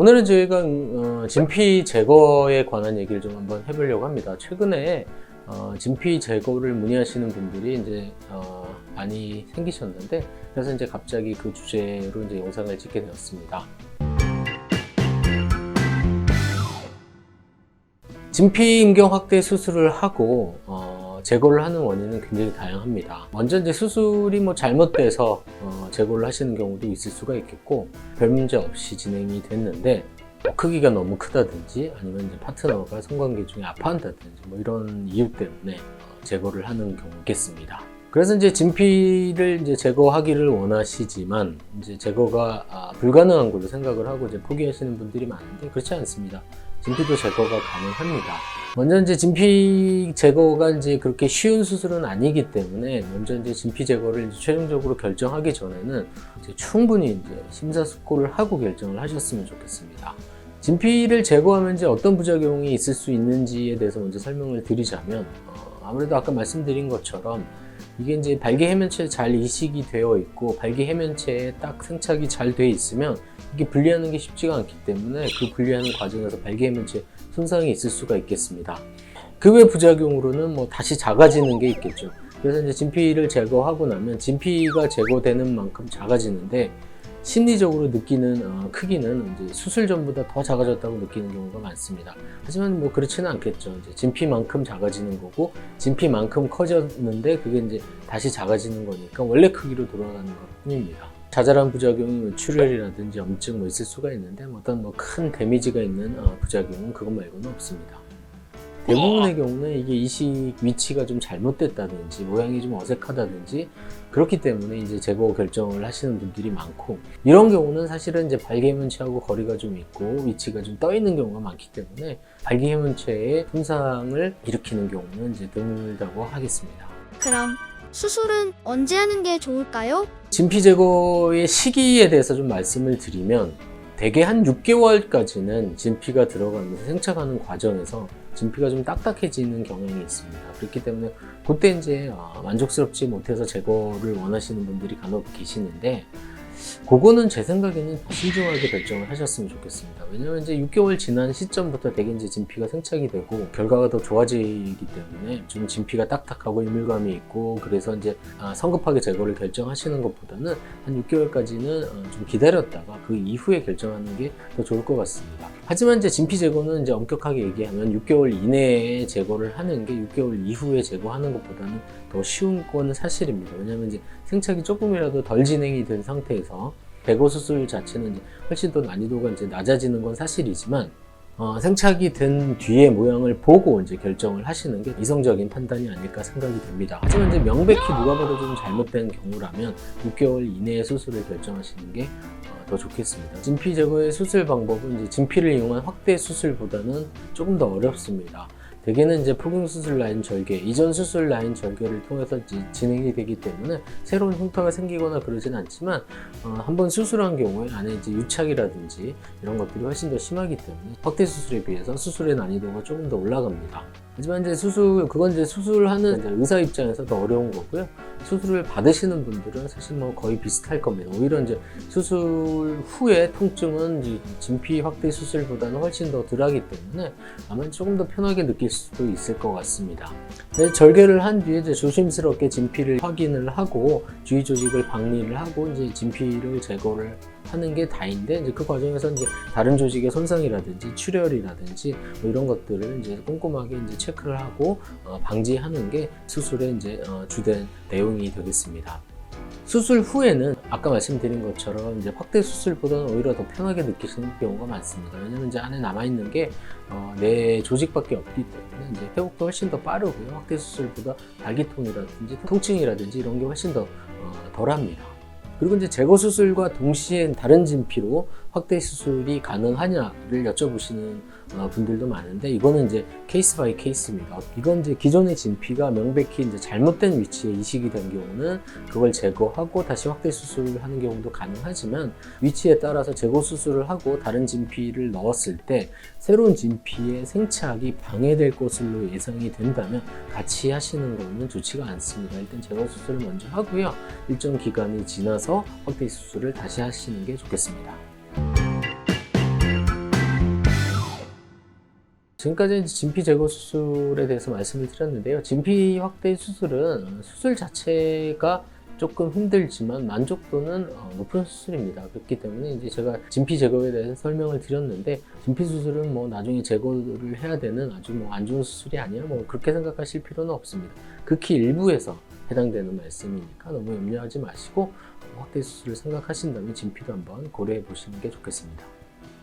오늘은 저희가 진피 제거에 관한 얘기를 좀 한번 해보려고 합니다. 최근에 진피 제거를 문의하시는 분들이 이제 많이 생기셨는데, 그래서 이제 갑자기 그 주제로 이제 영상을 찍게 되었습니다. 진피 임경 확대 수술을 하고 제거를 하는 원인은 굉장히 다양합니다. 먼저 이제 수술이 잘못돼서 제거를 하시는 경우도 있을 수가 있겠고, 별 문제 없이 진행이 됐는데 크기가 너무 크다든지 아니면 이제 파트너가 성관계 중에 아파한다든지 이런 이유 때문에 제거를 하는 경우겠습니다. 그래서 이제 진피를 이제 제거하기를 원하시지만 이제 제거가 불가능한 걸로 생각을 하고 이제 포기하시는 분들이 많은데, 그렇지 않습니다. 진피도 제거가 가능합니다. 먼저 이제 진피 제거가 이제 그렇게 쉬운 수술은 아니기 때문에 먼저 이제 진피 제거를 이제 최종적으로 결정하기 전에는 이제 충분히 이제 심사숙고를 하고 결정을 하셨으면 좋겠습니다. 진피를 제거하면 이제 어떤 부작용이 있을 수 있는지에 대해서 먼저 설명을 드리자면, 아무래도 아까 말씀드린 것처럼 이게 이제 발기해면체에 잘 이식이 되어 있고 발기해면체에 딱 생착이 잘 되어 있으면 이게 분리하는 게 쉽지가 않기 때문에 그 분리하는 과정에서 발기해면체 손상이 있을 수가 있겠습니다. 그 외 부작용으로는 다시 작아지는 게 있겠죠. 그래서 이제 진피를 제거하고 나면 진피가 제거되는 만큼 작아지는데, 심리적으로 느끼는 크기는 이제 수술 전보다 더 작아졌다고 느끼는 경우가 많습니다. 하지만 그렇지는 않겠죠. 이제 진피만큼 작아지는 거고 진피만큼 커졌는데 그게 이제 다시 작아지는 거니까 원래 크기로 돌아가는 것 뿐입니다. 자잘한 부작용이 출혈이라든지 염증 있을 수가 있는데 어떤 큰 데미지가 있는 부작용은 그것 말고는 없습니다. 대부분의 경우는 이게 이식 위치가 좀 잘못됐다든지 모양이 좀 어색하다든지 그렇기 때문에 이제 제거 결정을 하시는 분들이 많고, 이런 경우는 사실은 이제 발기해면체하고 거리가 좀 있고 위치가 좀 떠 있는 경우가 많기 때문에 발기해면체에 손상을 일으키는 경우는 이제 드물다고 하겠습니다. 그럼 수술은 언제 하는 게 좋을까요? 진피 제거의 시기에 대해서 좀 말씀을 드리면, 대개 한 6개월까지는 진피가 들어가면서 생착하는 과정에서 진피가 좀 딱딱해지는 경향이 있습니다. 그렇기 때문에 그때 이제 만족스럽지 못해서 제거를 원하시는 분들이 간혹 계시는데, 그거는 제 생각에는 신중하게 결정을 하셨으면 좋겠습니다. 왜냐면 이제 6개월 지난 시점부터 대개 이제 진피가 생착이 되고 결과가 더 좋아지기 때문에 좀 진피가 딱딱하고 이물감이 있고, 그래서 이제 성급하게 제거를 결정하시는 것보다는 한 6개월까지는 좀 기다렸다가 그 이후에 결정하는 게 더 좋을 것 같습니다. 하지만 이제 진피 제거는 이제 엄격하게 얘기하면 6개월 이내에 제거를 하는 게 6개월 이후에 제거하는 것보다는 더 쉬운 건 사실입니다. 왜냐하면 이제 생착이 조금이라도 덜 진행이 된 상태에서 제거 수술 자체는 이제 훨씬 더 난이도가 이제 낮아지는 건 사실이지만, 생착이 된 뒤에 모양을 보고 이제 결정을 하시는 게 이성적인 판단이 아닐까 생각이 됩니다. 하지만 이제 명백히 누가 봐도 좀 잘못된 경우라면 6개월 이내에 수술을 결정하시는 게 더 좋겠습니다. 진피 제거의 수술 방법은 이제 진피를 이용한 확대 수술보다는 조금 더 어렵습니다. 대개는 이제 포경수술 라인 절개, 이전 수술 라인 절개를 통해서 진행이 되기 때문에 새로운 흉터가 생기거나 그러진 않지만, 한번 수술한 경우에 안에 이제 유착이라든지 이런 것들이 훨씬 더 심하기 때문에 확대 수술에 비해서 수술의 난이도가 조금 더 올라갑니다. 하지만 이제 그건 이제 수술하는 이제 의사 입장에서 더 어려운 거고요. 수술을 받으시는 분들은 사실 거의 비슷할 겁니다. 오히려 이제 수술 후에 통증은 이제 진피 확대 수술보다는 훨씬 더 덜하기 때문에 아마 조금 더 편하게 느낄 수도 있을 것 같습니다. 절개를 한 뒤에 이제 조심스럽게 진피를 확인을 하고 주위 조직을 박리를 하고 이제 진피를 제거를 하는 게 다인데, 이제 그 과정에서 이제 다른 조직의 손상이라든지 출혈이라든지 이런 것들을 이제 꼼꼼하게 이제 체크를 하고 방지하는 게 수술의 이제 주된 내용이 되겠습니다. 수술 후에는 아까 말씀드린 것처럼 이제 확대 수술보다는 오히려 더 편하게 느끼시는 경우가 많습니다. 왜냐면 이제 안에 남아있는 게 내 조직밖에 없기 때문에 이제 회복도 훨씬 더 빠르고요. 확대 수술보다 발기통이라든지 통증이라든지 이런 게 훨씬 더 덜합니다. 그리고 이제 제거 수술과 동시에 다른 진피로 확대 수술이 가능하냐를 여쭤보시는 분들도 많은데, 이거는 이제 케이스 바이 케이스입니다. 이건 이제 기존의 진피가 명백히 이제 잘못된 위치에 이식이 된 경우는 그걸 제거하고 다시 확대 수술을 하는 경우도 가능하지만, 위치에 따라서 제거 수술을 하고 다른 진피를 넣었을 때 새로운 진피의 생착이 방해될 것으로 예상이 된다면 같이 하시는 것은 좋지가 않습니다. 일단 제거 수술을 먼저 하고요. 일정 기간이 지나서 확대 수술을 다시 하시는 게 좋겠습니다. 지금까지 진피 제거 수술에 대해서 말씀을 드렸는데요. 진피 확대 수술은 수술 자체가 조금 힘들지만 만족도는 높은 수술입니다. 그렇기 때문에 이제 제가 진피 제거에 대해서 설명을 드렸는데, 진피 수술은 뭐 나중에 제거를 해야 되는 아주 뭐 안 좋은 수술이 아니야, 뭐 그렇게 생각하실 필요는 없습니다. 극히 일부에서 해당되는 말씀이니까 너무 염려하지 마시고, 확대 수술을 생각하신다면 진피도 한번 고려해 보시는 게 좋겠습니다.